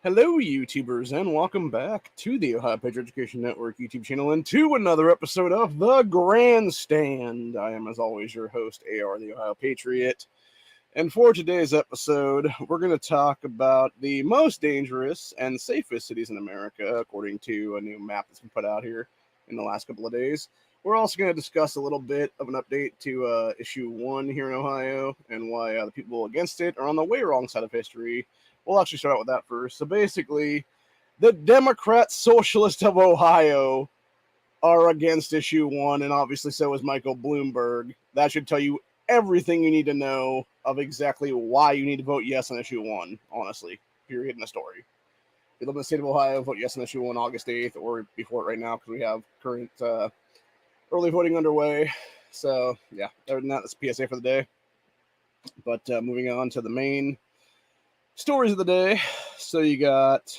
Hello, YouTubers, and welcome back to the Ohio Patriot Education Network YouTube channel and to another episode of The Grandstand. I am, as always, your host, AR, the Ohio Patriot. And for today's episode, we're going to talk about the most dangerous and safest cities in America, according to a new map that's been put out here in the last couple of days. We're also going to discuss a little bit of an update to issue 1 here in Ohio and why the people against it are on the way wrong side of history. We'll actually start out with that first. So basically, the Democrat Socialists of Ohio are against issue 1, and obviously so is Michael Bloomberg. That should tell you everything you need to know of exactly why you need to vote yes on issue 1, honestly. Period in the story. If you live in the state of Ohio, vote yes on issue 1 August 8th or before it right now because we have current early voting underway. So, yeah, other than that, that's PSA for the day. But moving on to the main stories of the day. So you got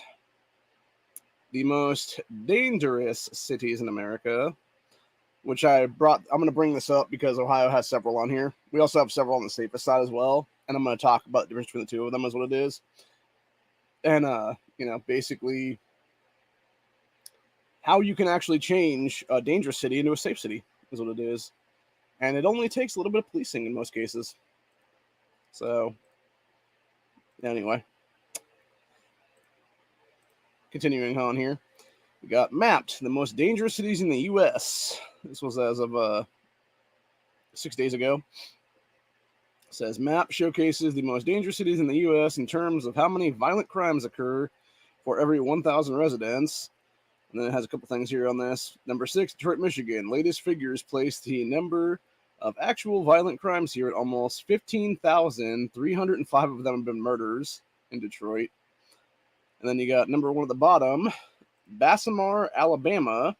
the most dangerous cities in America, which I'm going to bring this up because Ohio has several on here. We also have several on the safest side as well. And I'm going to talk about the difference between the two of them is what it is. And, basically how you can actually change a dangerous city into a safe city is what it is. And it only takes a little bit of policing in most cases. So, anyway. Continuing on here. We got mapped the most dangerous cities in the U.S. This was as of 6 days ago. It says map showcases the most dangerous cities in the U.S. in terms of how many violent crimes occur for every 1,000 residents. And then it has a couple things here on this. Number 6, Detroit, Michigan. Latest figures place the number of actual violent crimes here at almost 15,000. 305 of them have been murders in Detroit. And then you got number 1 at the bottom, Bessemer, Alabama.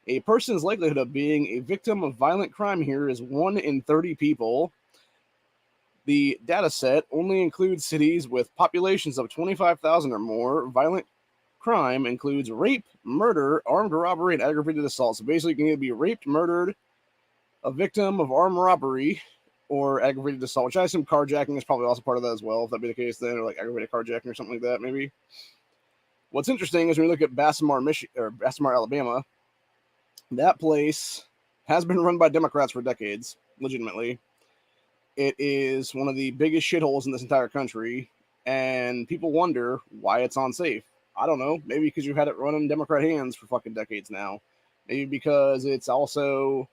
A person's likelihood of being a victim of violent crime here is 1 in 30 people. The data set only includes cities with populations of 25,000 or more. Violent crime includes rape, murder, armed robbery, and aggravated assault. So basically, you can either be raped, murdered, a victim of armed robbery, or aggravated assault, which I assume carjacking is probably also part of that as well, if that be the case then, or like aggravated carjacking or something like that, maybe. What's interesting is when you look at Bessemer, Alabama, that place has been run by Democrats for decades, legitimately. It is one of the biggest shitholes in this entire country, and people wonder why it's unsafe. I don't know. Maybe because you've had it run in Democrat hands for fucking decades now. Maybe because it's also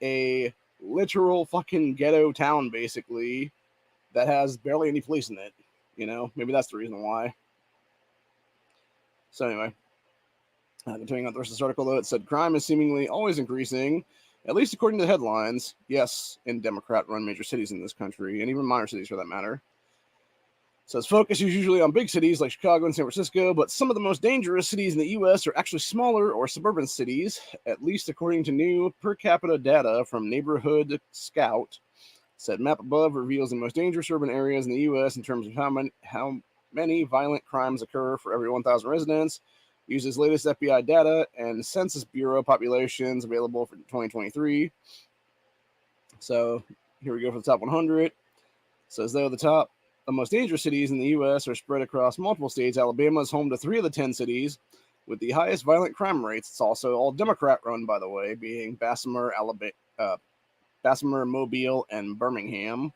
a literal fucking ghetto town, basically, that has barely any police in it. You know, maybe that's the reason why. So anyway, continuing on the rest of this article, though, it said crime is seemingly always increasing, at least according to the headlines. Yes, in Democrat-run major cities in this country, and even minor cities for that matter. So its focus is usually on big cities like Chicago and San Francisco, but some of the most dangerous cities in the U.S. are actually smaller or suburban cities, at least according to new per capita data from Neighborhood Scout. Said map above reveals the most dangerous urban areas in the U.S. in terms of how many violent crimes occur for every 1,000 residents. Uses latest FBI data and Census Bureau populations available for 2023. So here we go for the top 100. Says though the most dangerous cities in the U.S. are spread across multiple states. Alabama is home to 3 of the 10 cities with the highest violent crime rates. It's also all Democrat-run, by the way, being Bessemer, Mobile, and Birmingham.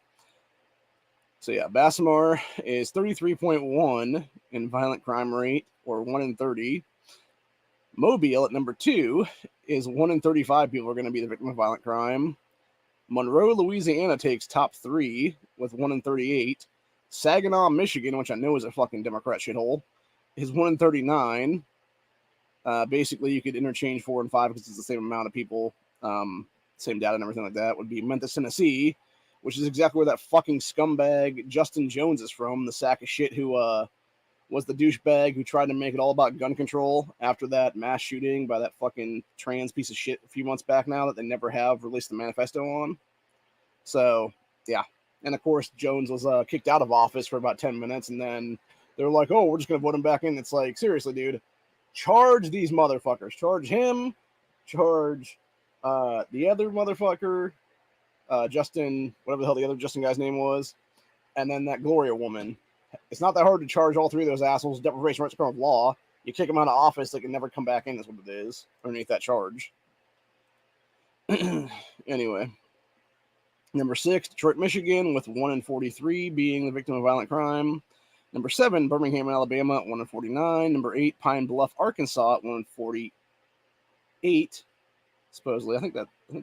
So yeah, Bessemer is 33.1 in violent crime rate, or 1 in 30. Mobile at number 2 is 1 in 35 people are going to be the victim of violent crime. Monroe, Louisiana takes top 3 with 1 in 38. Saginaw, Michigan, which I know is a fucking Democrat shithole, is 1 in 39. Basically, you could interchange 4 and 5 because it's the same amount of people, same data and everything like that. Would be Memphis, Tennessee, which is exactly where that fucking scumbag Justin Jones is from, the sack of shit who was the douchebag who tried to make it all about gun control after that mass shooting by that fucking trans piece of shit a few months back now that they never have released the manifesto on. So, yeah. And, of course, Jones was kicked out of office for about 10 minutes, and then they're like, oh, we're just going to vote him back in. It's like, seriously, dude, charge these motherfuckers. Charge him. Charge the other motherfucker, Justin, whatever the hell the other Justin guy's name was, and then that Gloria woman. It's not that hard to charge all three of those assholes deprivation of rights of law. You kick them out of office, they can never come back in. That's what it is underneath that charge. Anyway, number 6, Detroit, Michigan, with 1 in 43 being the victim of violent crime. Number 7, Birmingham, Alabama, at 1 in 49. Number 8, Pine Bluff, Arkansas, at 1 in 48. Supposedly, I think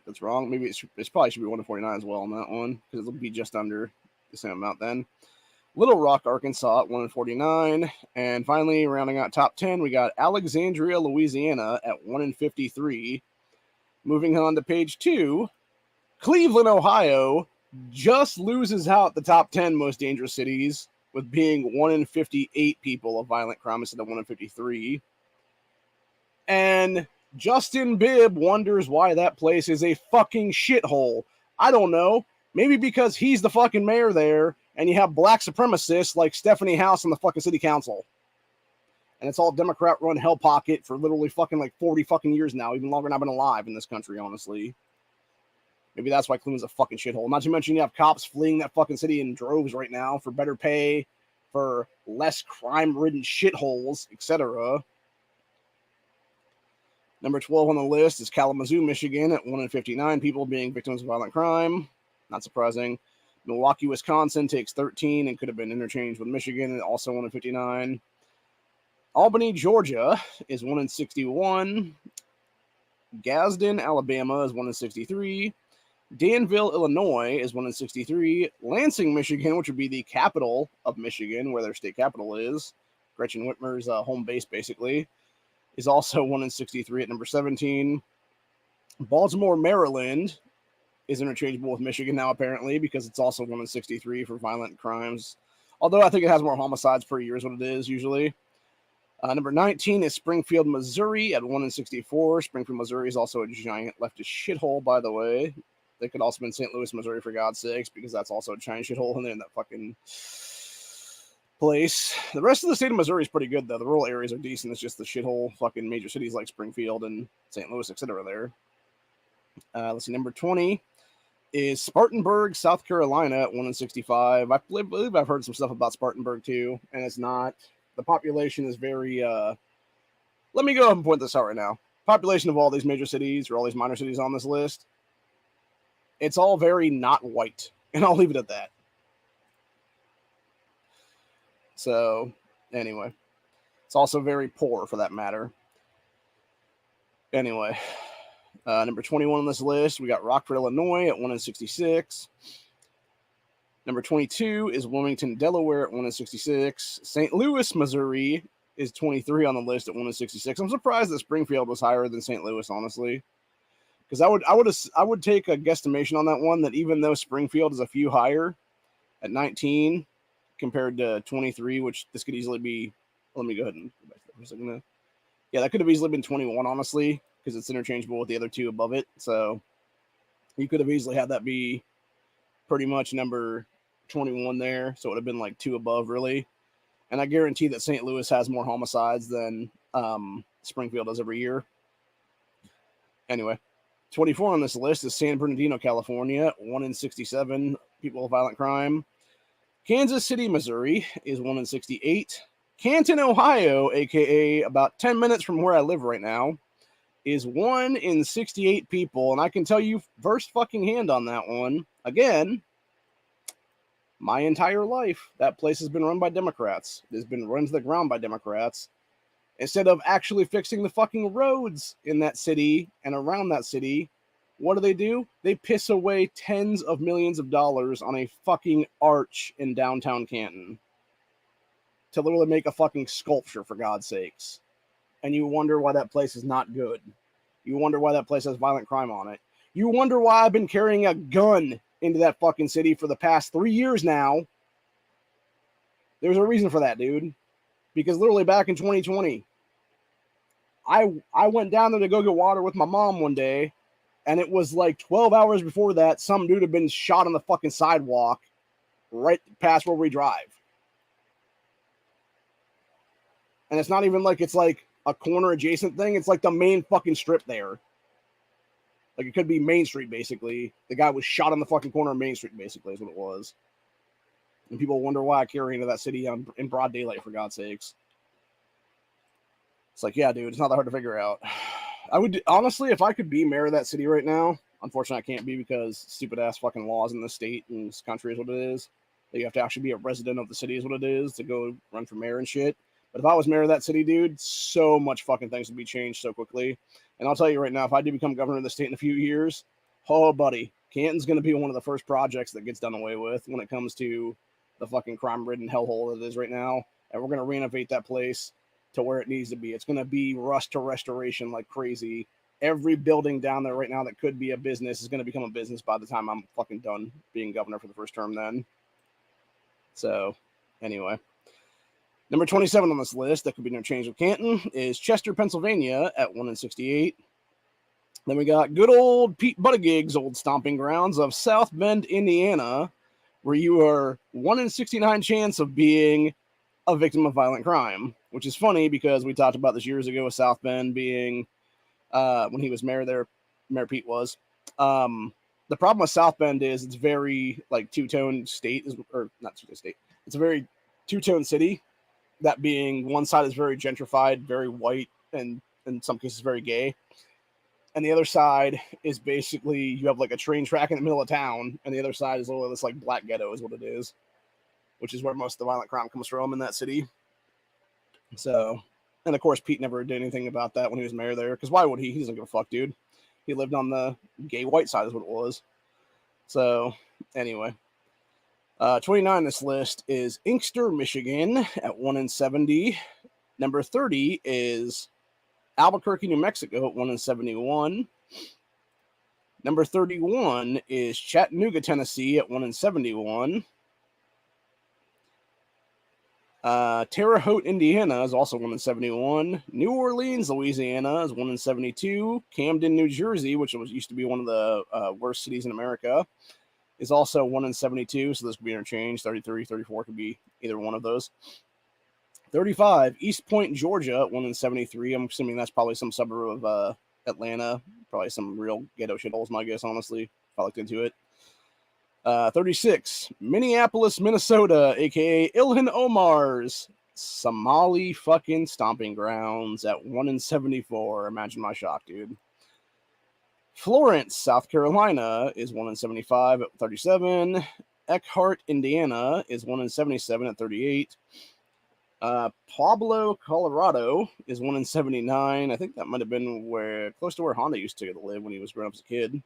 that's wrong. Maybe it probably should be 1 in 49 as well on that one, because it'll be just under the same amount then. Little Rock, Arkansas, at 1 in 49. And finally, rounding out top 10, we got Alexandria, Louisiana, at 1 in 53. Moving on to page 2, Cleveland, Ohio, just loses out the top 10 most dangerous cities, with being 1 in 58 people of violent crime instead of 1 in 53. And Justin Bibb wonders why that place is a fucking shithole. I don't know. Maybe because he's the fucking mayor there, and you have black supremacists like Stephanie House on the fucking city council. And it's all Democrat-run hell pocket for literally fucking like 40 fucking years now, even longer than I've been alive in this country, honestly. Maybe that's why Cleveland's a fucking shithole. Not to mention you have cops fleeing that fucking city in droves right now for better pay, for less crime-ridden shitholes, etc. Number 12 on the list is Kalamazoo, Michigan, at 1 in 59 people being victims of violent crime. Not surprising. Milwaukee, Wisconsin takes 13 and could have been interchanged with Michigan, also 1 in 59. Albany, Georgia is 1 in 61. Gadsden, Alabama is 1 in 63. Danville, Illinois is 1 in 63. Lansing, Michigan, which would be the capital of Michigan, where their state capital is, Gretchen Whitmer's home base, basically, is also 1 in 63 at number 17. Baltimore, Maryland is interchangeable with Michigan now, apparently, because it's also 1 in 63 for violent crimes. Although I think it has more homicides per year is what it is, usually. Number 19 is Springfield, Missouri at 1 in 64. Springfield, Missouri is also a giant leftist shithole, by the way. They could also be in St. Louis, Missouri, for God's sakes, because that's also a giant shithole in there in that fucking place. The rest of the state of Missouri is pretty good, though. The rural areas are decent. It's just the shithole fucking major cities like Springfield and St. Louis, etc. there. Let's see, number 20 is Spartanburg, South Carolina at 1 in 65. I believe I've heard some stuff about Spartanburg, too, and it's not. The population is very, let me go ahead and point this out right now. Population of all these major cities, or all these minor cities on this list, it's all very not white, and I'll leave it at that. So, anyway, it's also very poor for that matter. Anyway, number 21 on this list, we got Rockford, Illinois at 1 in 66. Number 22 is Wilmington, Delaware at 1 in 66. St. Louis, Missouri is 23 on the list at 1 in 66. I'm surprised that Springfield was higher than St. Louis, honestly. Because I would take a guesstimation on that one that even though Springfield is a few higher at 19 compared to 23, which this could easily be. Let me go ahead and go back to that for a second. Yeah, that could have easily been 21, honestly, because it's interchangeable with the other two above it. So you could have easily had that be pretty much number 21 there. So it would have been like 2 above, really. And I guarantee that St. Louis has more homicides than Springfield does every year. Anyway, 24 on this list is San Bernardino, California, 1 in 67 people of violent crime. Kansas City, Missouri is 1 in 68. Canton, Ohio, aka about 10 minutes from where I live right now, is 1 in 68 people. And I can tell you first fucking hand on that one. Again, my entire life, that place has been run by Democrats. It has been run to the ground by Democrats. Instead of actually fixing the fucking roads in that city and around that city, what do? They piss away tens of millions of dollars on a fucking arch in downtown Canton to literally make a fucking sculpture, for God's sakes. And you wonder why that place is not good. You wonder why that place has violent crime on it. You wonder why I've been carrying a gun into that fucking city for the past 3 years now. There's a reason for that, dude. Because literally back in 2020, I went down there to go get water with my mom one day, and it was like 12 hours before that, some dude had been shot on the fucking sidewalk right past where we drive. And it's not even like it's like a corner adjacent thing. It's like the main fucking strip there. Like it could be Main Street, basically. The guy was shot on the fucking corner of Main Street, basically, is what it was. And people wonder why I carry into that city in broad daylight, for God's sakes. It's like, yeah, dude, it's not that hard to figure out. I would, honestly, if I could be mayor of that city right now, unfortunately I can't be because stupid-ass fucking laws in the state and this country is what it is. That you have to actually be a resident of the city is what it is to go run for mayor and shit. But if I was mayor of that city, dude, so much fucking things would be changed so quickly. And I'll tell you right now, if I do become governor of the state in a few years, oh, buddy, Canton's going to be one of the first projects that gets done away with when it comes to the fucking crime-ridden hellhole that it is right now. And we're going to renovate that place to where it needs to be. It's going to be rust to restoration like crazy. Every building down there right now that could be a business is going to become a business by the time I'm fucking done being governor for the first term then. So, anyway. Number 27 on this list, that could be no change with Canton, is Chester, Pennsylvania at 1-68. Then we got good old Pete Buttigieg's old stomping grounds of South Bend, Indiana, where you are 1-69 chance of being a victim of violent crime, which is funny because we talked about this years ago with South Bend being, when he was mayor there, Mayor Pete was. The problem with South Bend is it's very like two-tone state, or not two-tone state. It's a very two-tone city. That being one side is very gentrified, very white, and in some cases very gay. And the other side is basically you have like a train track in the middle of town, and the other side is all this like black ghetto is what it is, which is where most of the violent crime comes from in that city. So, and of course, Pete never did anything about that when he was mayor there, because why would he? He doesn't give a fuck, dude. He lived on the gay white side is what it was. So, anyway. 29 on this list is Inkster, Michigan at 1-70. Number 30 is Albuquerque, New Mexico at 1-71. Number 31 is Chattanooga, Tennessee at 1-71. Terre Haute, Indiana is also 1-71. New Orleans, Louisiana is 1-72. Camden, New Jersey, which used to be one of the worst cities in America, is also 1-72. So this could be interchanged. 33, 34 could be either one of those. 35, East Point, Georgia at 1-73. I'm assuming that's probably some suburb of Atlanta. Probably some real ghetto shitholes, my guess, honestly, if I looked into it. 36, Minneapolis, Minnesota, aka Ilhan Omar's Somali fucking stomping grounds at 1-74. Imagine my shock, dude. Florence, South Carolina is 1-75 at 37. Eckhart, Indiana is 1-77 at 38. Pueblo, Colorado is 1-79. I think that might have been close to where Honda used to live when he was growing up as a kid.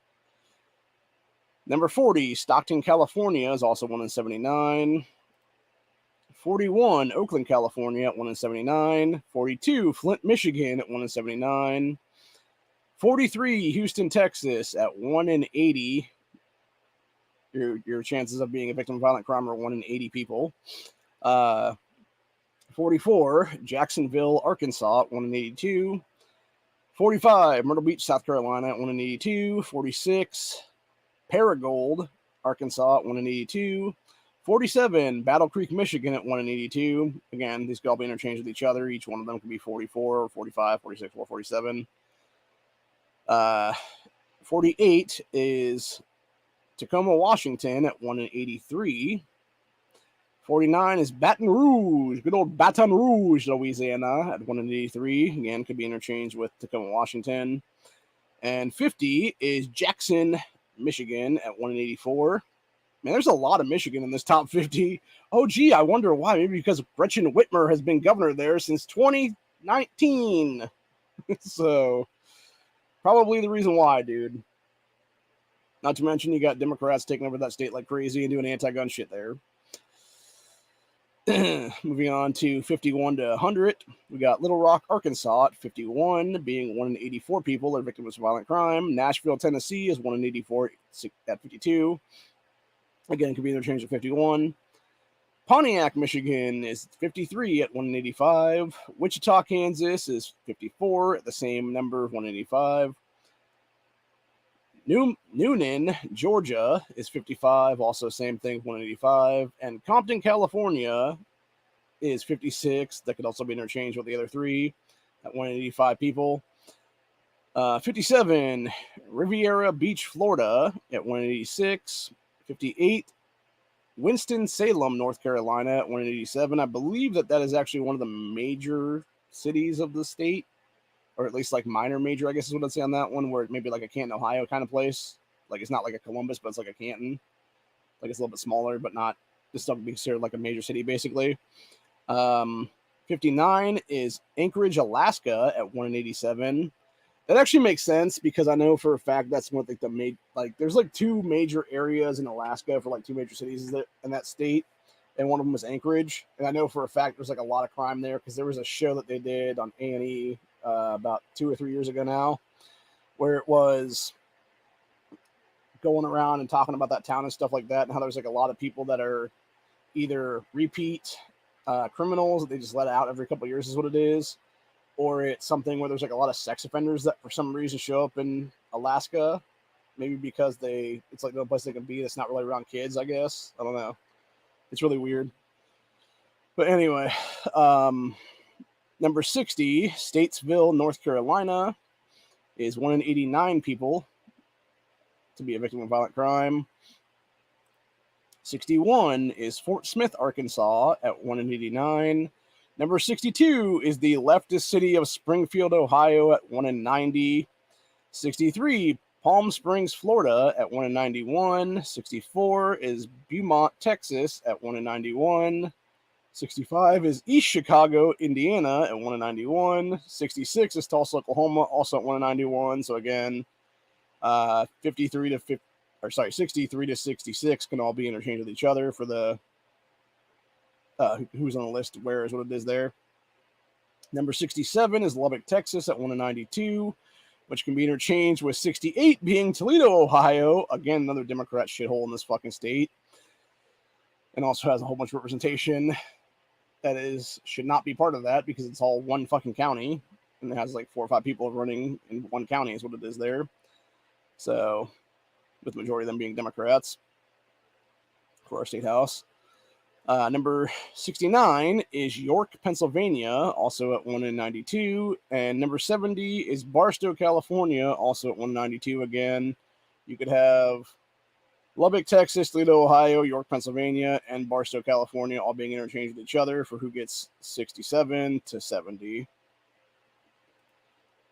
Number 40, Stockton, California is also 1-79. 41, Oakland, California at 1-79. 42, Flint, Michigan at 1-79. 43, Houston, Texas at 1-80. Your chances of being a victim of violent crime are 1-80 people. 44, Jacksonville, Arkansas at 1-82. 45, Myrtle Beach, South Carolina at 1-82. 46, Paragould, Arkansas at 1-82. 47, Battle Creek, Michigan at 1-82. Again, these could all be interchanged with each other. Each one of them could be 44 or 45, 46, or 47. 48 is Tacoma, Washington at 1-83. 49 is Baton Rouge, good old Baton Rouge, Louisiana at 1-83. Again, could be interchanged with Tacoma, Washington. And 50 is Jackson, Michigan at 1-84. Man, there's a lot of Michigan in this top 50. Oh, gee, I wonder why. Maybe because Gretchen Whitmer has been governor there since 2019. So, probably the reason why, dude. Not to mention you got Democrats taking over that state like crazy and doing anti-gun shit there. Moving on to 51 to 100, we got Little Rock, Arkansas at 51, being 1-84 people are victims of violent crime. Nashville, Tennessee is 1-84 at 52. Again, could be interchanged at 51. Pontiac, Michigan is 53 at 1-85. Wichita, Kansas is 54 at the same number of 1-85. Noonan, Georgia is 55, also same thing, 1-85. And Compton, California is 56. That could also be interchanged with the other three at 1-85 people. 57, Riviera Beach, Florida at 1-86. 58, Winston-Salem, North Carolina at 187. I believe that is actually one of the major cities of the state, or at least like minor major, I guess is what I'd say on that one, where it may be like a Canton, Ohio kind of place. Like it's not like a Columbus, but it's like a Canton. Like it's a little bit smaller, but not just stuff being considered like a major city, basically. 59 is Anchorage, Alaska at 187. That actually makes sense because I know for a fact that's one like there's like two major areas in Alaska for like two major cities in that state, and one of them was Anchorage. And I know for a fact there's like a lot of crime there because there was a show that they did on A&E about 2 or 3 years ago now, where it was going around and talking about that town and stuff like that, and how there's like a lot of people that are either repeat criminals that they just let out every couple of years is what it is, or it's something where there's like a lot of sex offenders that for some reason show up in Alaska, maybe because it's like the place they can be that's not really around kids, I guess. I don't know. It's really weird. But anyway, number 60, Statesville, North Carolina, is 1 in 89 people to be a victim of violent crime. 61 is Fort Smith, Arkansas at 1 in 89. Number 62 is the leftist city of Springfield, Ohio at 1 in 90. 63, Palm Springs, Florida at 1 in 91. 64 is Beaumont, Texas at 1 in 91. 65 is East Chicago, Indiana at 1 in 91. 66 is Tulsa, Oklahoma, also at 1 in 91. So again, 63 to 66 can all be interchanged with each other for the who's on the list, where is what it is there. Number 67 is Lubbock, Texas at 1 in 92, which can be interchanged with 68 being Toledo, Ohio. Again, another Democrat shithole in this fucking state. And also has a whole bunch of representation that should not be part of that because it's all one fucking county. And it has like 4 or 5 people running in one county is what it is there. So, with the majority of them being Democrats for our state house. Number 69 is York, Pennsylvania, also at 1 in 92. And number 70 is Barstow, California, also at 192 again. You could have Lubbock, Texas, Toledo, Ohio, York, Pennsylvania, and Barstow, California all being interchanged with each other for who gets 67 to 70.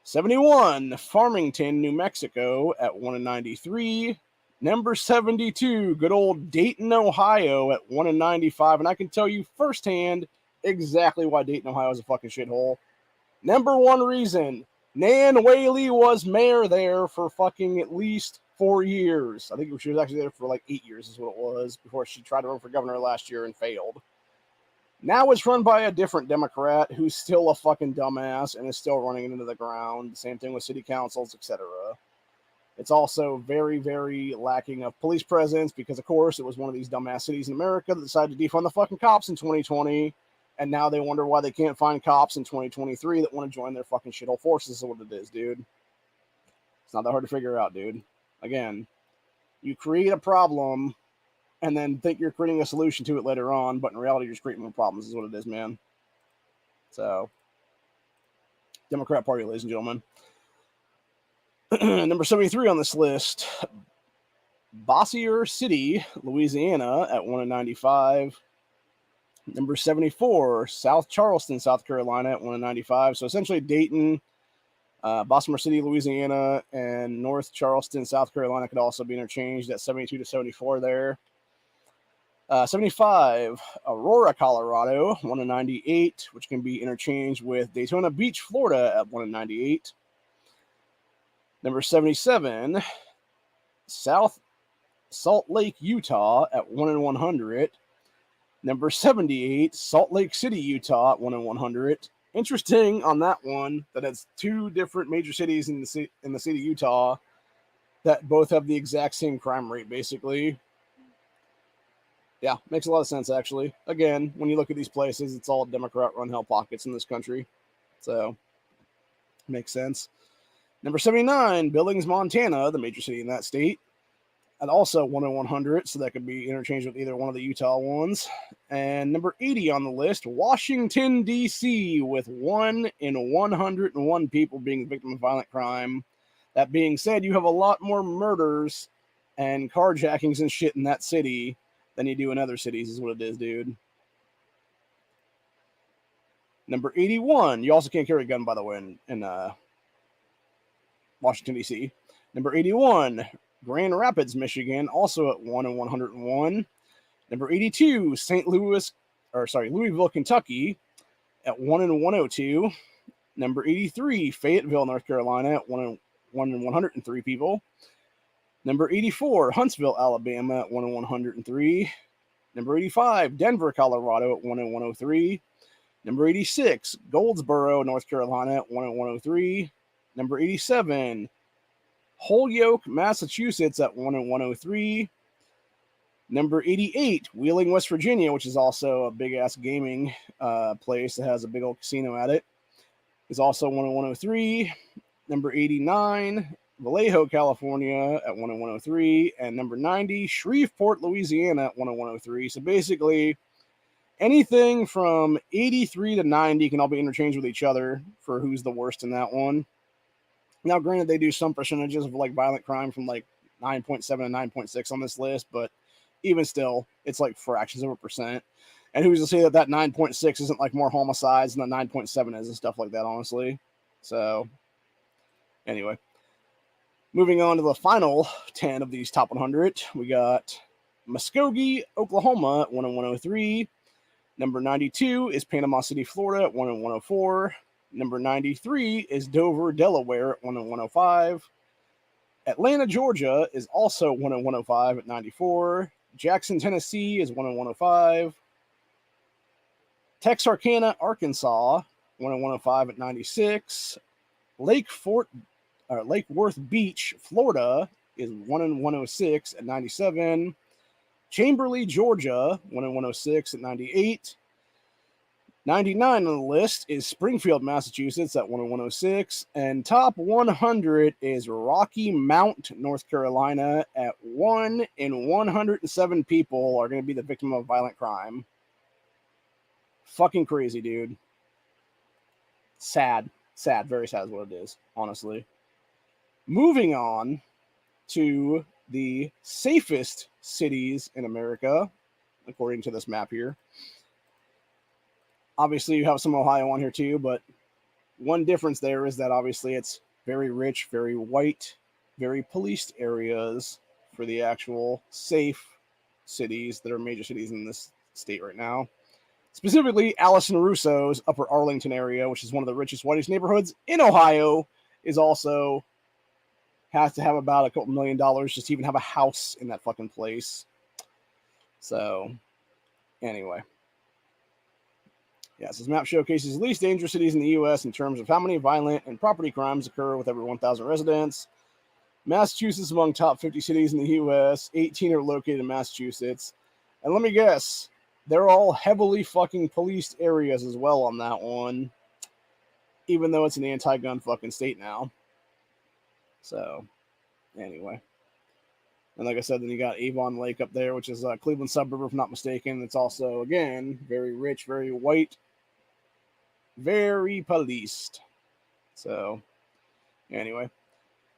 71, Farmington, New Mexico at 1 in 93. Number 72, good old Dayton, Ohio at 1 in 95. And I can tell you firsthand exactly why Dayton, Ohio is a fucking shithole. Number one reason, Nan Whaley was mayor there for fucking at least 4 years. I think she was actually there for like 8 years is what it was before she tried to run for governor last year and failed. Now it's run by a different Democrat who's still a fucking dumbass and is still running it into the ground. Same thing with city councils, etc. It's also very, very lacking of police presence because, of course, it was one of these dumbass cities in America that decided to defund the fucking cops in 2020, and now they wonder why they can't find cops in 2023 that want to join their fucking shithole forces is what it is, dude. It's not that hard to figure out, dude. Again, you create a problem and then think you're creating a solution to it later on, but in reality, you're just creating more problems is what it is, man. So, Democrat Party, ladies and gentlemen. Number 73 on this list, Bossier City, Louisiana at 1 in 95. Number 74, South Charleston, South Carolina at 1 in 95. So essentially Dayton, Bossier City, Louisiana, and North Charleston, South Carolina could also be interchanged at 72 to 74 there. 75, Aurora, Colorado, 1 in 98, which can be interchanged with Daytona Beach, Florida at 1 in 98. Number 77, South Salt Lake, Utah at 1 in 100. Number 78, Salt Lake City, Utah at 1 in 100. Interesting on that one that it's 2 different major cities in the city of Utah that both have the exact same crime rate, basically. Yeah, makes a lot of sense, actually. Again, when you look at these places, it's all Democrat-run hell pockets in this country. So, makes sense. Number 79, Billings, Montana, the major city in that state, at also 1 in 100, so that could be interchanged with either one of the Utah ones. And number 80 on the list, Washington, D.C., with 1 in 101 people being a victim of violent crime. That being said, you have a lot more murders and carjackings and shit in that city than you do in other cities, is what it is, dude. Number 81. You also can't carry a gun, by the way, in Washington, D.C. Number 81, Grand Rapids, Michigan, also at 1 in 101. Number 82, Louisville, Kentucky, at 1 in 102. Number 83, Fayetteville, North Carolina, at 1 in 103 people. Number 84, Huntsville, Alabama, at 1 in 103. Number 85, Denver, Colorado, at 1 in 103. Number 86, Goldsboro, North Carolina, at 1 in 103. Number 87, Holyoke, Massachusetts, at 1 in 103. Number 88, Wheeling, West Virginia, which is also a big-ass gaming place that has a big old casino at it, is also 1 in 103. Number 89, Vallejo, California, at 1 in 103. And number 90, Shreveport, Louisiana, at 1 in 103. So basically, anything from 83 to 90 can all be interchanged with each other for who's the worst in that one. Now, granted, they do some percentages of like violent crime from like 9.7 and 9.6 on this list, but even still, it's like fractions of a percent. And who's to say that 9.6 isn't like more homicides than the 9.7 is and stuff like that, honestly. So, anyway. Moving on to the final 10 of these top 100, we got Muskogee, Oklahoma at 1 in 103. Number 92 is Panama City, Florida at 1 in 104. Number 93 is Dover, Delaware at 1 in 105. Atlanta, Georgia is also 1 in 105 at 94. Jackson, Tennessee is 1 in 105. Texarkana, Arkansas, 1 in 105 at 96. Lake Worth Beach, Florida is 1 in 106 at 97. Chamberlain, Georgia, 1 in 106 at 98. 99 on the list is Springfield, Massachusetts at 1 in 106. And top 100 is Rocky Mount, North Carolina at 1 in 107 people are going to be the victim of violent crime. Fucking crazy, dude. Sad. Sad. Very sad is what it is, honestly. Moving on to the safest cities in America, according to this map here. Obviously, you have some Ohio on here too, but one difference there is that obviously it's very rich, very white, very policed areas for the actual safe cities that are major cities in this state right now. Specifically, Allison Russo's Upper Arlington area, which is one of the richest, whitest neighborhoods in Ohio, is also has to have about $2 million just to even have a house in that fucking place. So, anyway. Yeah, so this map showcases the least dangerous cities in the U.S. in terms of how many violent and property crimes occur with every 1,000 residents. Massachusetts among top 50 cities in the U.S. 18 are located in Massachusetts. And let me guess, they're all heavily fucking policed areas as well on that one, even though it's an anti-gun fucking state now. So, anyway. And like I said, then you got Avon Lake up there, which is a Cleveland suburb, if I'm not mistaken. It's also, again, very rich, very white, very policed. So, anyway.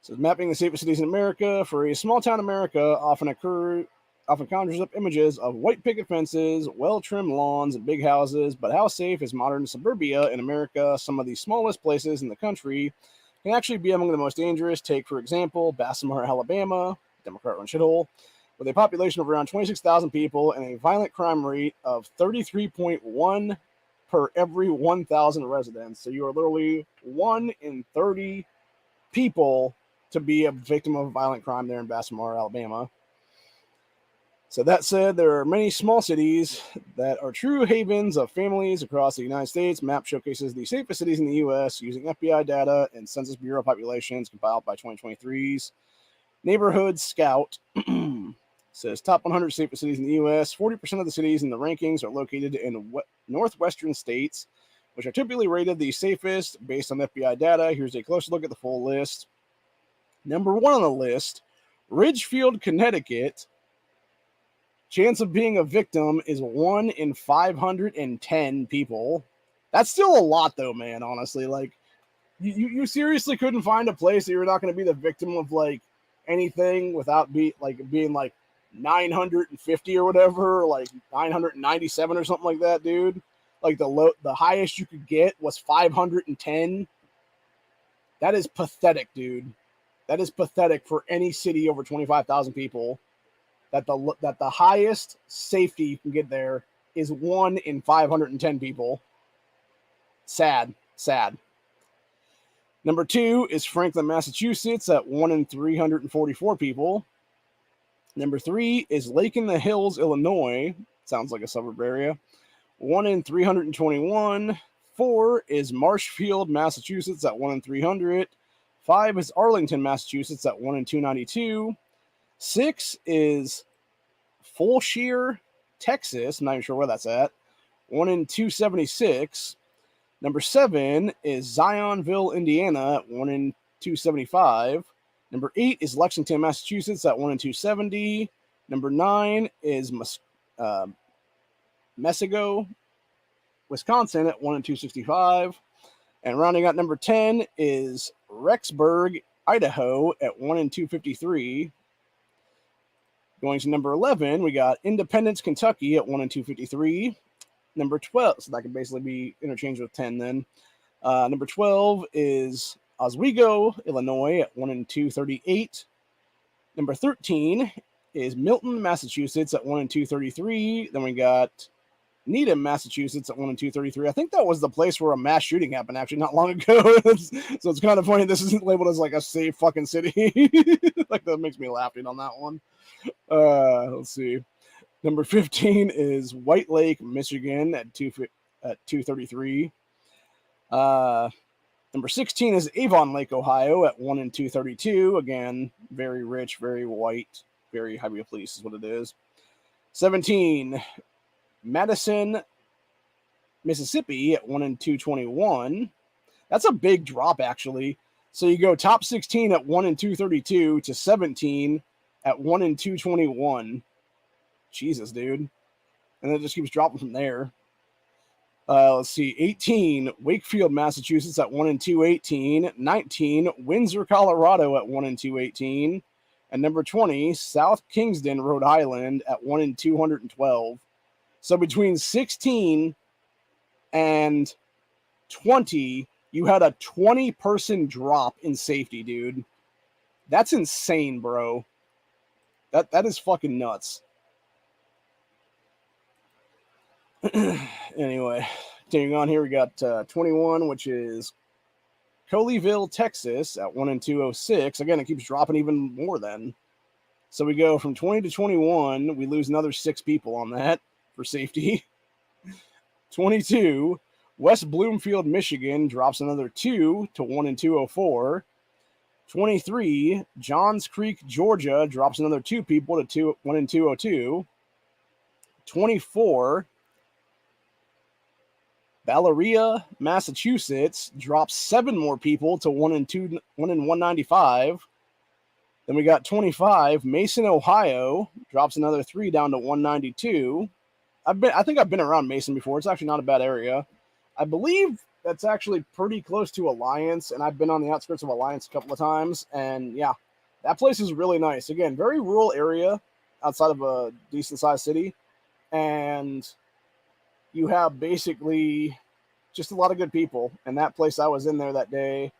So, mapping the safest cities in America. For a small town America, often conjures up images of white picket fences, well-trimmed lawns, and big houses. But how safe is modern suburbia in America? Some of the smallest places in the country can actually be among the most dangerous. Take, for example, Bessemer, Alabama, Democrat-run shithole, with a population of around 26,000 people and a violent crime rate of 33.1 per every 1,000 residents. So you are literally 1 in 30 people to be a victim of violent crime there in Bessemer, Alabama. So that said, there are many small cities that are true havens of families across the United States. Map showcases the safest cities in the U.S. using FBI data and Census Bureau populations compiled by 2023's Neighborhood Scout. Says top 100 safest cities in the U.S. 40% of the cities in the rankings are located in northwestern states, which are typically rated the safest based on FBI data. Here's a closer look at the full list. Number 1 on the list, Ridgefield, Connecticut. Chance of being a victim is 1 in 510 people. That's still a lot, though, man, honestly. Like, you seriously couldn't find a place that you're not going to be the victim of, like, anything without being, like, 950 or whatever, like 997 or something like that, dude. Like the highest you could get was 510. That is pathetic, dude. That is pathetic for any city over 25,000 people. That the highest safety you can get there is 1 in 510 people. Sad. Number 2 is Franklin, Massachusetts at 1 in 344 people. Number 3 is Lake in the Hills, Illinois. Sounds like a suburb area. 1 in 321. 4 is Marshfield, Massachusetts at 1 in 300. 5 is Arlington, Massachusetts at 1 in 292. 6 is Fulshire, Texas. I'm not even sure where that's at. 1 in 276. Number 7 is Zionville, Indiana at 1 in 275. Number 8 is Lexington, Massachusetts at 1 in 270. Number 9 is Messigo, Wisconsin at 1 in 265. And rounding out number 10 is Rexburg, Idaho at 1 in 253. Going to number 11, we got Independence, Kentucky at 1 in 253. Number 12, so that could basically be interchanged with 10 then. Number 12 is Oswego, Illinois at 1 in 238. Number 13 is Milton, Massachusetts at 1 in 233. Then we got Needham, Massachusetts at 1 in 233. I think that was the place where a mass shooting happened actually not long ago. So it's kind of funny this isn't labeled as like a safe fucking city. Like that makes me laughing on that one. Let's see. Number 15 is White Lake, Michigan at 233. Number 16 is Avon Lake, Ohio at 1 in 232. Again, very rich, very white, very heavy police is what it is. 17, Madison, Mississippi at 1 in 221. That's a big drop, actually. So you go top 16 at 1 in 232 to 17 at 1 in 221. Jesus, dude. And it just keeps dropping from there. Let's see. 18, Wakefield, Massachusetts at 1 in 218. 19, Windsor, Colorado at 1 in 218. And number 20, South Kingston, Rhode Island at 1 in 212. So between 16 and 20, you had a 20-person drop in safety, dude. That's insane, bro. That is fucking nuts. Anyway, continuing on here, we got 21, which is Colleyville, Texas at 1 in 206. Again, it keeps dropping even more then. So we go from 20 to 21. We lose another 6 people on that for safety. 22, West Bloomfield, Michigan drops another 2 to 1 in 204. 23, Johns Creek, Georgia drops another 2 people to 1 in 202. 24, Balleria, Massachusetts drops 7 more people to 1 in 195. Then we got 25, Mason, Ohio drops another 3 down to 192. I think I've been around Mason before. It's actually not a bad area. I believe that's actually pretty close to Alliance, and I've been on the outskirts of Alliance a couple of times. And yeah, that place is really nice. Again, very rural area outside of a decent sized city. And you have basically just a lot of good people. And that place I was in there that day,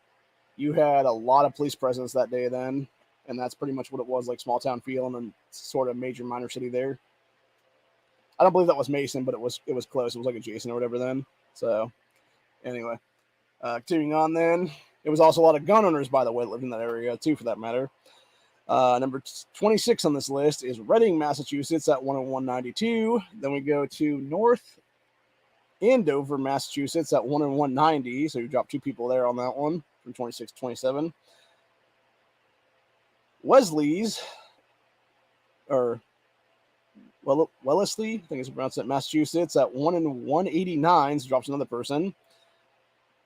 you had a lot of police presence that day then. And that's pretty much what it was, like small town feel and then sort of major minor city there. I don't believe that was Mason, but it was close. It was like adjacent or whatever then. So anyway, continuing on then. It was also a lot of gun owners, by the way, that lived in that area too, for that matter. Number 26 on this list is Reading, Massachusetts at 1 in 192. Then we go to North Andover, Massachusetts at 1 in 190. So you drop 2 people there on that one from 26 to 27. Wesley's, or Wellesley, I think it's pronounced it, Massachusetts at 1 in 189. So drops another person.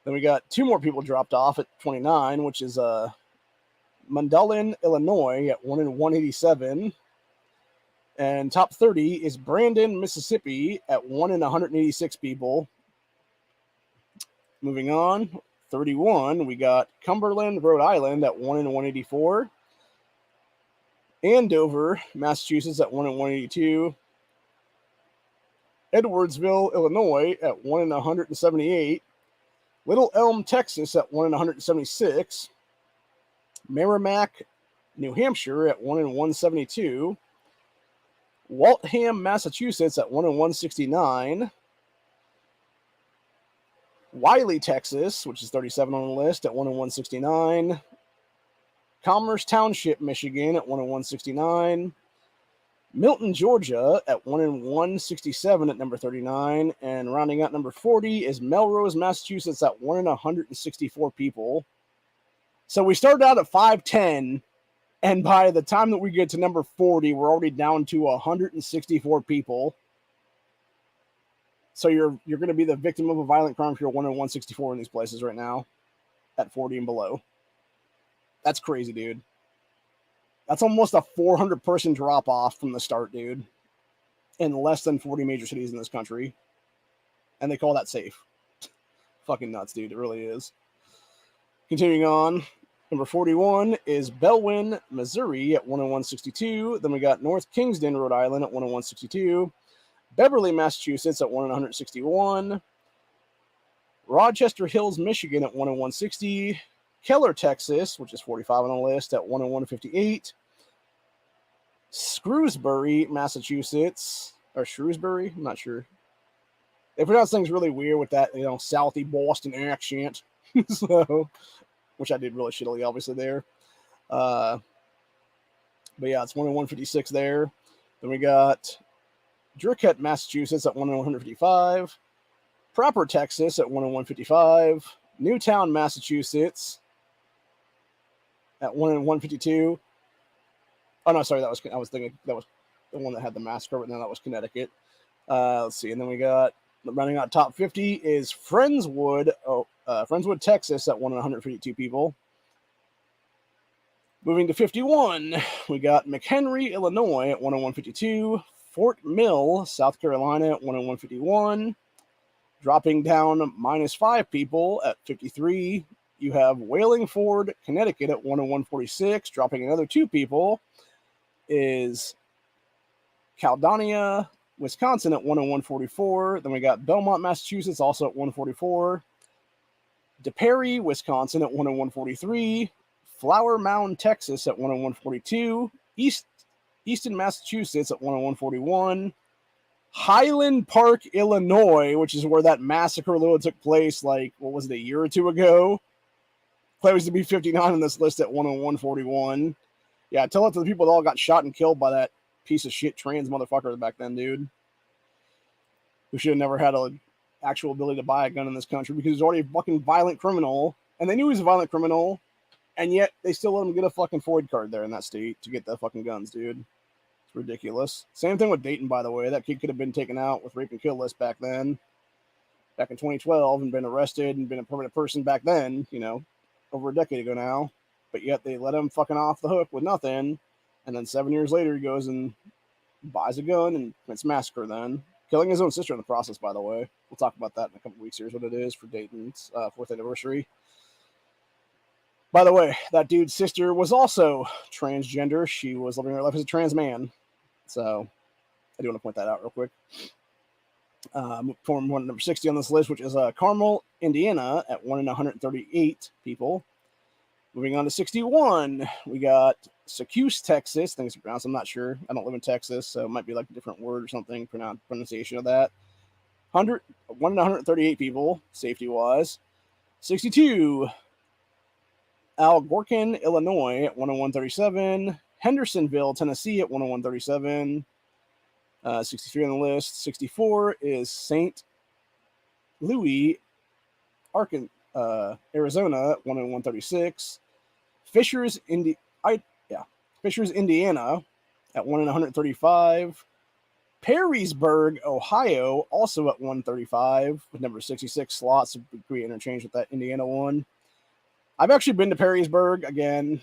Then we got 2 more people dropped off at 29, which is Mundelein, Illinois at 1 in 187. And top 30 is Brandon, Mississippi at 1 in 186 people. Moving on, 31, we got Cumberland, Rhode Island at 1 in 184. Andover, Massachusetts at 1 in 182. Edwardsville, Illinois at 1 in 178. Little Elm, Texas at 1 in 176. Merrimack, New Hampshire at 1 in 172. Waltham, Massachusetts at 1 in 169. Wiley, Texas, which is 37 on the list, at 1 in 169. Commerce Township, Michigan at 1 in 169. Milton, Georgia at 1 in 167 at number 39. And rounding out number 40 is Melrose, Massachusetts at 1 in 164 people. So we started out at 510, and by the time that we get to number 40, we're already down to 164 people. So you're going to be the victim of a violent crime if you're 1 in 164 in these places right now at 40 and below. That's crazy, dude. That's almost a 400-person drop-off from the start, dude, in less than 40 major cities in this country. And they call that safe. Fucking nuts, dude. It really is. Continuing on, number 41 is Bellwyn, Missouri at 1 in 162. Then we got North Kingston, Rhode Island at 1 in 162. Beverly, Massachusetts at 1 in 161. Rochester Hills, Michigan at 1 in 160. Keller, Texas, which is 45 on the list, at 1 in 158. Shrewsbury, Massachusetts, or Shrewsbury, I'm not sure. They pronounce things really weird with that, Southie Boston accent. So, which I did really shittily, obviously, there. But yeah, it's 1 in 156 there. Then we got Drickett, Massachusetts at 1 in 155. Proper, Texas at 1 in 155. Newtown, Massachusetts at 1 in 152. Oh, no, sorry, I was thinking that was the one that had the massacre, but no, that was Connecticut. Let's see, and then we got, running out top 50 is Friendswood, Texas at 1 in 152 people. Moving to 51, we got McHenry, Illinois at 1 in 152. Fort Mill, South Carolina at 1 in 151. Dropping down -5 people at 53. You have Wallingford, Connecticut at 1 in 146. Dropping another 2 people is Caledonia, Wisconsin at 1 in 144. Then we got Belmont, Massachusetts, also at 144. DePerry, Wisconsin at 1 in 143. Flower Mound, Texas at 1 in 142. Easton, Massachusetts at 1 in 141. Highland Park, Illinois, which is where that massacre literally took place, a year or 2 ago. Claims to be 59 on this list at 1 in 141. Yeah, tell it to the people that all got shot and killed by that piece of shit trans motherfucker back then, dude. Who should have never had an actual ability to buy a gun in this country because he's already a fucking violent criminal. And they knew he was a violent criminal, and yet they still let him get a fucking Ford card there in that state to get the fucking guns, dude. Ridiculous. Same thing with Dayton, by the way. That kid could have been taken out with rape and kill list back then, back in 2012, and been arrested and been a permanent person back then, over a decade ago now. But yet they let him fucking off the hook with nothing. And then 7 years later, he goes and buys a gun and commits massacre then. Killing his own sister in the process, by the way. We'll talk about that in a couple weeks. Here's what it is for Dayton's 4th anniversary. By the way, that dude's sister was also transgender. She was living her life as a trans man. So I do want to point that out real quick. Form one number 60 on this list, which is Carmel, Indiana, at 1 in 138 people. Moving on to 61, we got Secuse, Texas. I think it's pronounced. I'm not sure. I don't live in Texas, so it might be like a different word or something. Pronunciation of that. 1 in 138 people, safety-wise. 62, Algonquin, Illinois, at 1 in 137. Hendersonville, Tennessee, at 1 in 137. 63 on the list. 64 is St. Louis, Arizona, at 1 in 136. Fishers, Indiana, at 1 in 135. Perrysburg, Ohio, also at 135, with number 66 slots. We interchange with that Indiana one. I've actually been to Perrysburg. Again,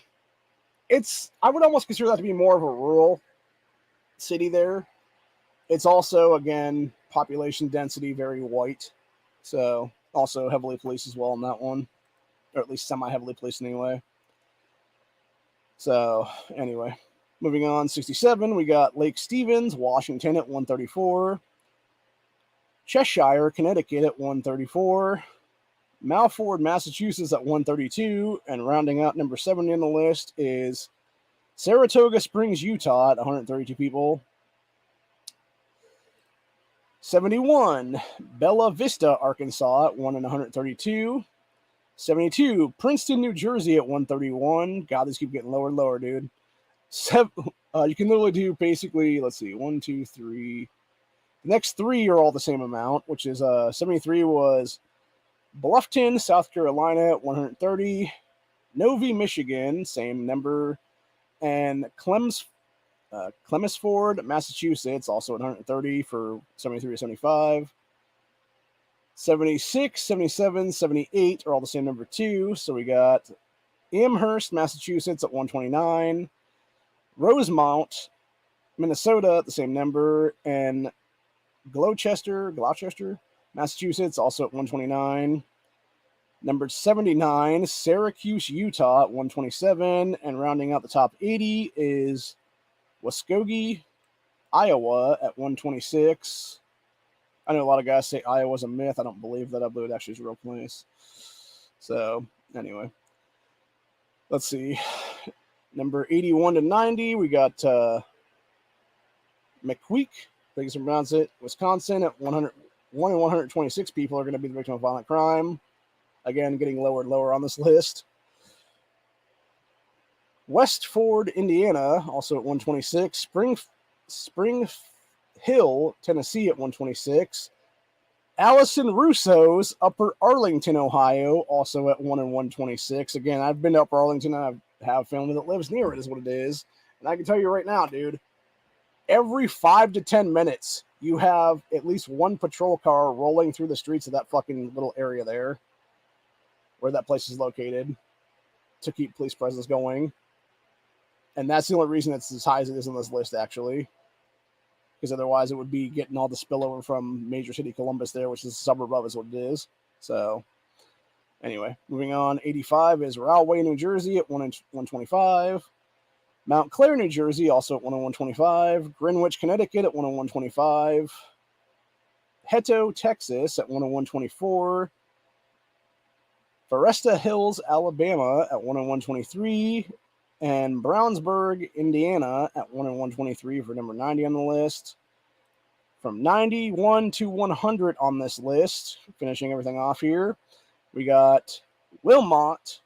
I would almost consider that to be more of a rural city there. It's also, again, population density, very white. So, also heavily policed as well on that one. Or at least semi-heavily policed anyway. So, anyway. Moving on, 67, we got Lake Stevens, Washington at 134. Cheshire, Connecticut at 134. Malford, Massachusetts at 132. And rounding out number 70 on the list is Saratoga Springs, Utah at 132 people. 71, Bella Vista, Arkansas at 1 and 132. 72, Princeton, New Jersey at 131. God, these keep getting lower and lower, dude. You can literally do basically, let's see, 1, 2, 3. The next three are all the same amount, which is 73 was Bluffton, South Carolina at 130. Novi, Michigan, same number. And Chelmsford, Massachusetts, also at 130 for 73 to 75. 76, 77, 78 are all the same number too. So we got Amherst, Massachusetts at 129. Rosemont, Minnesota at the same number. And Gloucester, Massachusetts, also at 129. Number 79, Syracuse, Utah at 127. And rounding out the top 80 is Muskogee, Iowa at 126. I know a lot of guys say Iowa's a myth. I don't believe that. I believe it actually is a real place. So, anyway. Let's see. Number 81 to 90, we got McQueek, I think you pronounce it, Wisconsin at 1 and 126 people are going to be the victim of violent crime. Again, getting lower and lower on this list. Westford, Indiana, also at 126. Spring Hill, Tennessee at 126. Allison Russo's Upper Arlington, Ohio, also at 1 and 126. Again, I've been to Upper Arlington. I have family that lives near it, is what it is. And I can tell you right now, dude, every 5 to 10 minutes, you have at least one patrol car rolling through the streets of that fucking little area there, where that place is located, to keep police presence going. And that's the only reason it's as high as it is on this list, actually. Because otherwise it would be getting all the spillover from major city Columbus there, which is a suburb of, is what it is. So, anyway, moving on. 85 is Rahway, New Jersey at 1 and 125. Mount Clair, New Jersey, also at 1 and 125. Greenwich, Connecticut at 1 and 125. Hetto, Texas at 1 and 124. Foresta Hills, Alabama at 1 and 123. And Brownsburg, Indiana at 1 and 123 for number 90 on the list. From 91 to 100 on this list, finishing everything off here, we got Wilmot,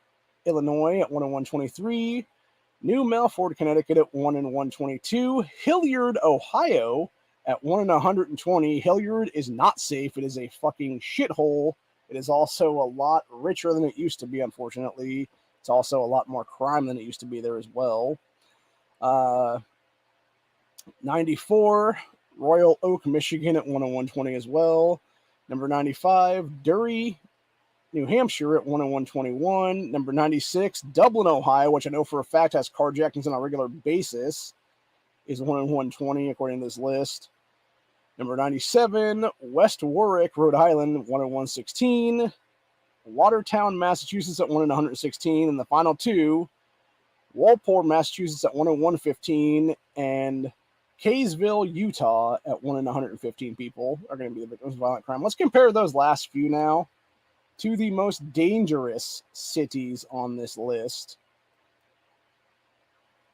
Illinois at 1 and 123. New Milford, Connecticut at 1 and 122. Hilliard, Ohio at 1 and 120. Hilliard is not safe. It is a fucking shithole. It is also a lot richer than it used to be, unfortunately. It's also a lot more crime than it used to be there as well. 94, Royal Oak, Michigan at 1 and 120 as well. Number 95, Dury, New Hampshire at 1 and 121. Number 96, Dublin, Ohio, which I know for a fact has carjackings on a regular basis, is 1 and 120 according to this list. Number 97, West Warwick, Rhode Island, 1 and 116. Watertown, Massachusetts at 1 and 116. And the final two, Walpole, Massachusetts at 1 and 115. And Kaysville, Utah at 1 and 115 people are going to be the victims of violent crime. Let's compare those last few now to the most dangerous cities on this list.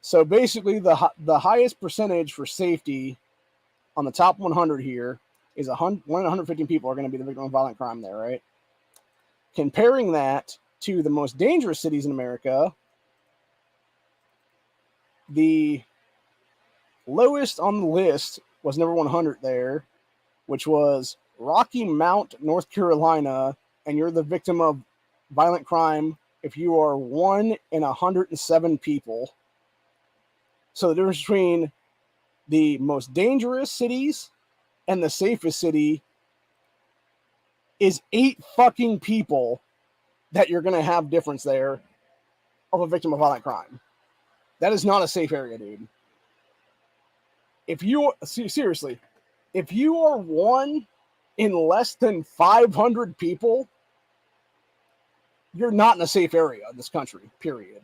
So basically the highest percentage for safety on the top 100 here is 1 in 115 people are going to be the victim of violent crime there, right? Comparing that to the most dangerous cities in America, the lowest on the list was number 100 there, which was Rocky Mount, North Carolina, and you're the victim of violent crime if you are 1 in 107 people. So the difference between the most dangerous cities and the safest city is 8 fucking people that you're going to have difference there of a victim of violent crime. That is not a safe area, dude. If you, seriously, if you are 1 in less than 500 people, you're not in a safe area in this country, period.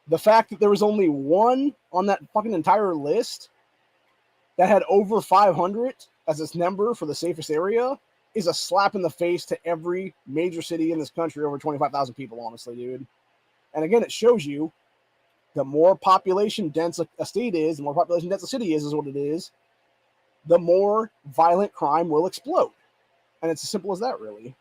The fact that there was only one on that fucking entire list that had over 500 as its number for the safest area is a slap in the face to every major city in this country over 25,000 people, honestly, dude. And again, it shows you the more population dense a state is, the more population dense a city is what it is, the more violent crime will explode. And it's as simple as that, really.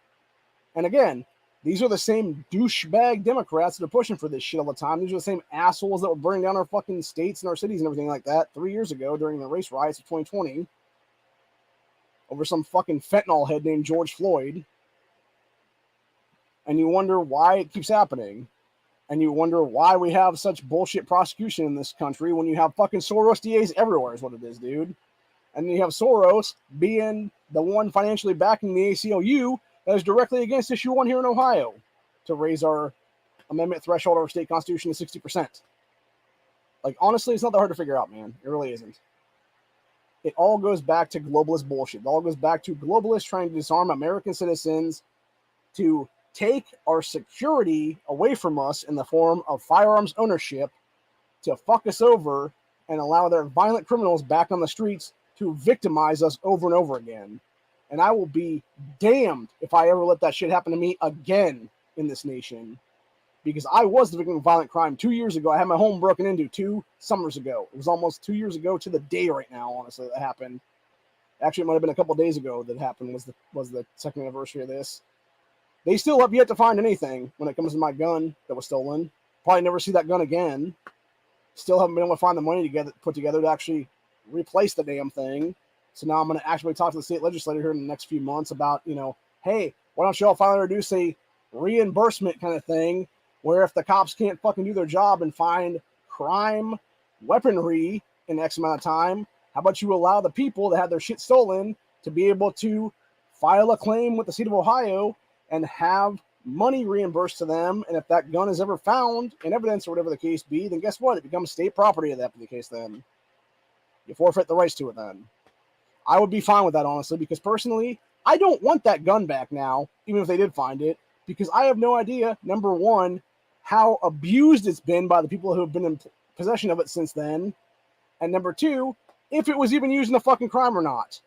And again, these are the same douchebag Democrats that are pushing for this shit all the time. These are the same assholes that were burning down our fucking states and our cities and everything like that 3 years ago during the race riots of 2020 over some fucking fentanyl head named George Floyd. And you wonder why it keeps happening. And you wonder why we have such bullshit prosecution in this country when you have fucking Soros DAs everywhere is what it is, dude. And you have Soros being the one financially backing the ACLU that is directly against issue 1 here in Ohio to raise our amendment threshold of our state constitution to 60%. Like, honestly, it's not that hard to figure out, man. It really isn't. It all goes back to globalist bullshit. It all goes back to globalists trying to disarm American citizens to take our security away from us in the form of firearms ownership, to fuck us over and allow their violent criminals back on the streets to victimize us over and over again. And I will be damned if I ever let that shit happen to me again in this nation. Because I was the victim of violent crime 2 years ago. I had my home broken into 2 summers ago. It was almost 2 years ago to the day right now, honestly, that happened. Actually, it might have been a couple days ago that happened, was the second anniversary of this. They still have yet to find anything when it comes to my gun that was stolen. Probably never see that gun again. Still haven't been able to find the money put together to actually replace the damn thing. So now I'm going to actually talk to the state legislature here in the next few months about, hey, why don't you all finally reduce a reimbursement kind of thing where if the cops can't fucking do their job and find crime weaponry in X amount of time, how about you allow the people that had their shit stolen to be able to file a claim with the state of Ohio and have money reimbursed to them, and if that gun is ever found in evidence or whatever the case be, then guess what? It becomes state property if that be the case then. You forfeit the rights to it then. I would be fine with that, honestly, because personally, I don't want that gun back now, even if they did find it, because I have no idea, number one, how abused it's been by the people who have been in possession of it since then, and number two, if it was even used in a fucking crime or not.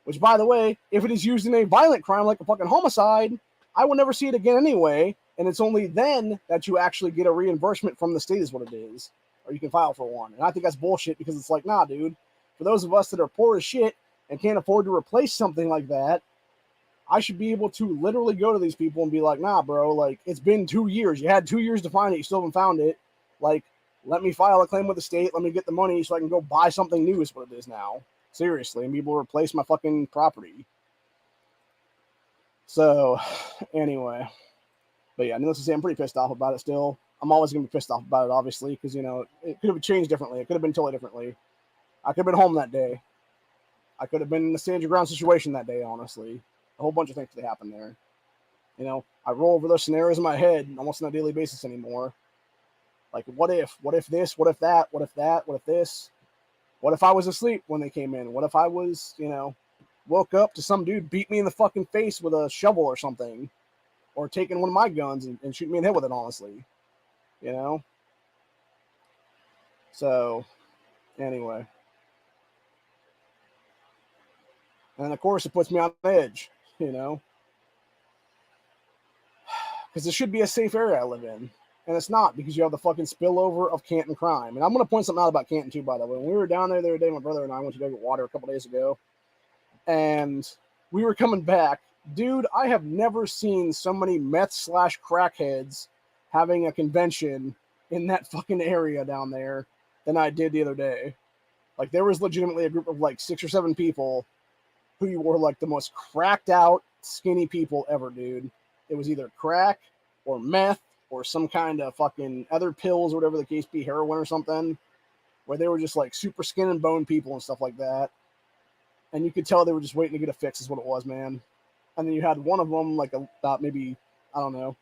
Which, by the way, if it is used in a violent crime like a fucking homicide, I will never see it again anyway, and it's only then that you actually get a reimbursement from the state is what it is, or you can file for one. And I think that's bullshit because it's like, nah, dude, for those of us that are poor as shit and can't afford to replace something like that, I should be able to literally go to these people and be like, nah, bro, like, it's been 2 years. You had 2 years to find it. You still haven't found it. Like, let me file a claim with the state. Let me get the money so I can go buy something new is what it is now. Seriously, and be able to replace my fucking property. So, anyway. But yeah, needless to say, I'm pretty pissed off about it still. I'm always going to be pissed off about it, obviously, because, it could have changed differently. It could have been totally differently. I could have been home that day. I could have been in the stand your ground situation that day, honestly. A whole bunch of things could happen there. I roll over those scenarios in my head almost on a daily basis anymore. Like, what if? What if this? What if that? What if that? What if this? What if I was asleep when they came in? What if I was, woke up to some dude beat me in the fucking face with a shovel or something? Or taking one of my guns and shoot me in the head with it, honestly. So, anyway. And, of course, it puts me on edge, Because it should be a safe area I live in. And it's not, because you have the fucking spillover of Canton crime. And I'm going to point something out about Canton, too, by the way. When we were down there the other day, my brother and I went to go get water a couple days ago. And we were coming back. Dude, I have never seen so many meth/crackheads having a convention in that fucking area down there than I did the other day. Like, there was legitimately a group of, 6 or 7 people who were, the most cracked out, skinny people ever, dude. It was either crack or meth or some kind of fucking other pills or whatever the case be, heroin or something, where they were just, super skin and bone people and stuff like that. And you could tell they were just waiting to get a fix is what it was, man. And then you had one of them, about maybe, I don't know,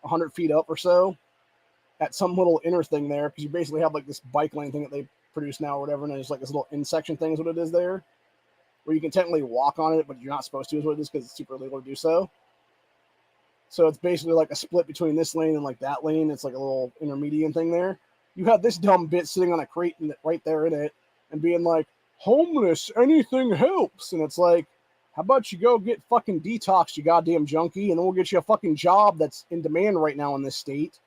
100 feet up or so at some little inner thing there, because you basically have, this bike lane thing that they produce now or whatever, and there's, this little in-section thing is what it is there, where you can technically walk on it, but you're not supposed to is what it is, because it's super illegal to do so. So it's basically like a split between this lane and like that lane. It's like a little intermediate thing there. You have this dumb bitch sitting on a crate right there in it and being like, homeless, anything helps. And it's like, how about you go get fucking detoxed, you goddamn junkie, and then we'll get you a fucking job that's in demand right now in this state.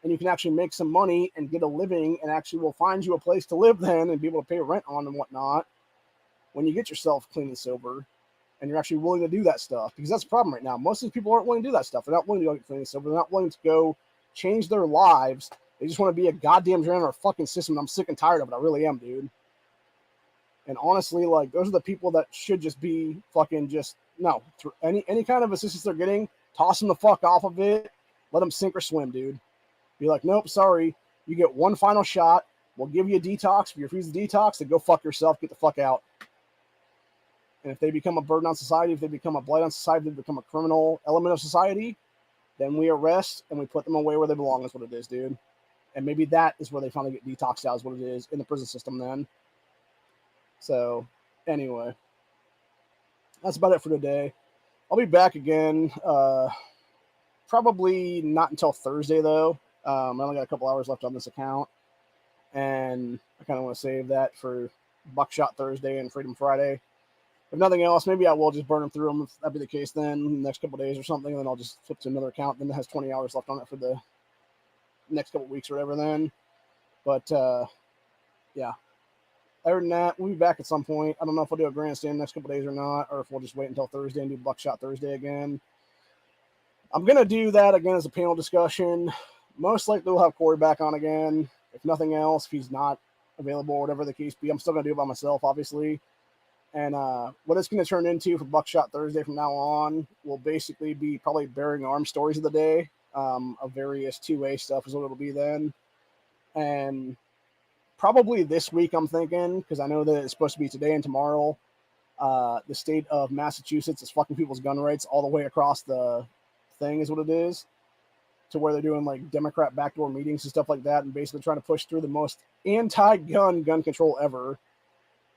And you can actually make some money and get a living, and actually we'll find you a place to live then and be able to pay rent on and whatnot when you get yourself clean and sober and you're actually willing to do that stuff. Because that's the problem right now. Most of these people aren't willing to do that stuff. They're not willing to go get clean and sober. They're not willing to go change their lives. They just want to be a goddamn drain on our fucking system. And I'm sick and tired of it. I really am, dude. And honestly, like, those are the people that should just be fucking just, no, any kind of assistance they're getting, toss them the fuck off of it. Let them sink or swim, dude. Be like, nope, sorry. You get one final shot. We'll give you a detox. If you refuse the detox, then go fuck yourself. Get the fuck out. And if they become a burden on society, if they become a blight on society, if they become a criminal element of society, then we arrest and we put them away where they belong is what it is, dude. And maybe that is where they finally get detoxed out is what it is in the prison system then. So, anyway, that's about it for today. I'll be back again, probably not until Thursday, though. I only got a couple hours left on this account, and I kind of want to save that for Buckshot Thursday and Freedom Friday. If nothing else, maybe I will just burn them through them if that be the case then, the next couple days or something, and then I'll just flip to another account. Then it has 20 hours left on it for the next couple weeks or whatever then. But, yeah. Other than that, we'll be back at some point. I don't know if I'll do a Grandstand next couple days or not, or if we'll just wait until Thursday and do Buckshot Thursday again. I'm going to do that again as a panel discussion. Most likely we'll have Corey back on again. If nothing else, if he's not available or whatever the case be, I'm still going to do it by myself, obviously. And what it's going to turn into for Buckshot Thursday from now on will basically be probably bearing arms stories of the day, of various 2A stuff is what it'll be then. And probably this week, I'm thinking, because I know that it's supposed to be today and tomorrow, the state of Massachusetts is fucking people's gun rights all the way across the thing is what it is, to where they're doing like Democrat backdoor meetings and stuff like that and basically trying to push through the most anti-gun gun control ever.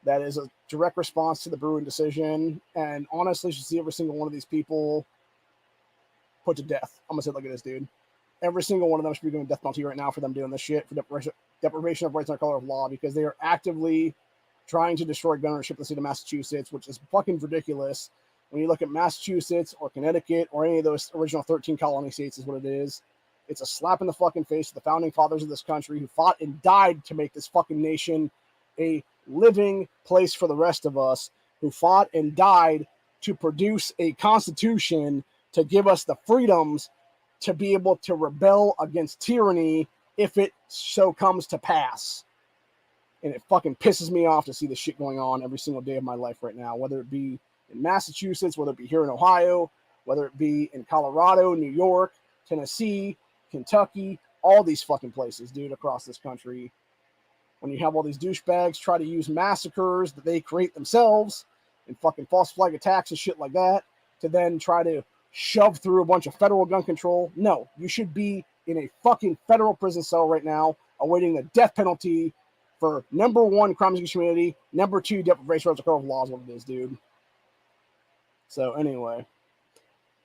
That is a direct response to the Bruin decision, and honestly, you should see every single one of these people put to death. I'm going to say it like it is, dude. Every single one of them should be doing death penalty right now for them doing this shit, for deprivation of rights under color of law, because they are actively trying to destroy gun ownership in the state of Massachusetts, which is fucking ridiculous. When you look at Massachusetts or Connecticut or any of those original 13 colony states is what it is. It's a slap in the fucking face to the founding fathers of this country who fought and died to make this fucking nation a living place for the rest of us, who fought and died to produce a constitution to give us the freedoms to be able to rebel against tyranny if it so comes to pass. And it fucking pisses me off to see this shit going on every single day of my life right now, whether it be in Massachusetts, whether it be here in Ohio, whether it be in Colorado, New York, Tennessee, Kentucky, all these fucking places, dude, across this country. When you have all these douchebags try to use massacres that they create themselves and fucking false flag attacks and shit like that to then try to shove through a bunch of federal gun control. No, you should be in a fucking federal prison cell right now awaiting the death penalty for number one, crimes against humanity, number two, deprivation of rights of law is what it is, dude. So anyway,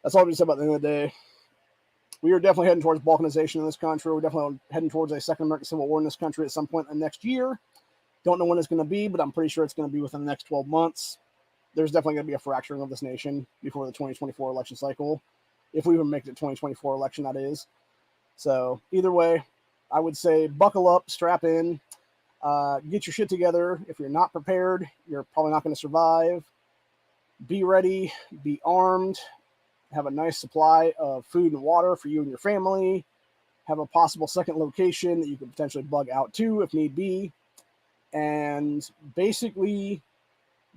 that's all we just said about the end of the day. We are definitely heading towards balkanization in this country. We're definitely heading towards a second American Civil War in this country at some point in the next year. Don't know when it's going to be, but I'm pretty sure it's going to be within the next 12 months. There's definitely going to be a fracturing of this nation before the 2024 election cycle. If we even make it to 2024 election, that is. So either way, I would say buckle up, strap in, get your shit together. If you're not prepared, you're probably not going to survive. Be ready, be armed, have a nice supply of food and water for you and your family, have a possible second location that you could potentially bug out to if need be, and basically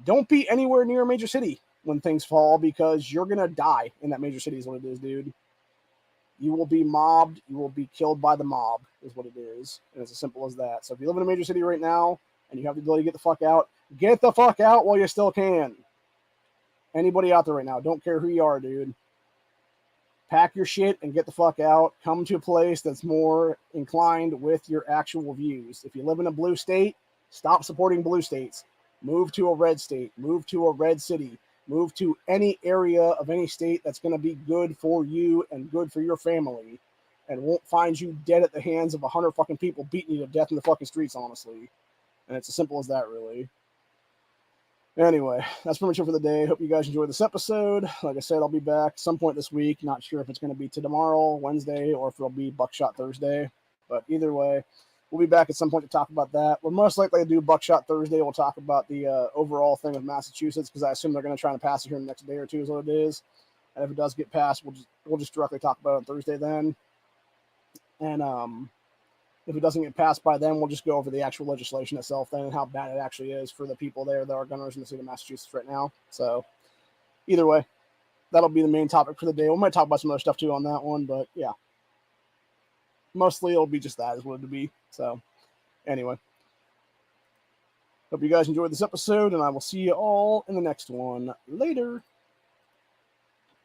don't be anywhere near a major city when things fall, because you're going to die in that major city is what it is, dude. You will be mobbed. You will be killed by the mob is what it is. And it's as simple as that. So if you live in a major city right now and you have the ability to get the fuck out while you still can. Anybody out there right now, don't care who you are, dude. Pack your shit and get the fuck out. Come to a place that's more inclined with your actual views. If you live in a blue state, stop supporting blue states. Move to a red state. Move to a red city. Move to any area of any state that's going to be good for you and good for your family, and won't find you dead at the hands of 100 fucking people beating you to death in the fucking streets, honestly. And it's as simple as that, really. Anyway, that's pretty much it for the day. Hope you guys enjoyed this episode. Like I said, I'll be back some point this week. Not sure if it's going to be tomorrow, Wednesday, or if it'll be Buckshot Thursday. But either way, we'll be back at some point to talk about that. We're most likely to do Buckshot Thursday. We'll talk about the overall thing of Massachusetts, because I assume they're going to try to pass it here in the next day or two is what it is. And if it does get passed, we'll just directly talk about it on Thursday then. And if it doesn't get passed by then, we'll just go over the actual legislation itself then and how bad it actually is for the people there that are gunners in the state of Massachusetts right now. So either way, that'll be the main topic for the day. We might talk about some other stuff too on that one, but yeah. Mostly it'll be just that is what it'll be. So anyway, hope you guys enjoyed this episode, and I will see you all in the next one. Later.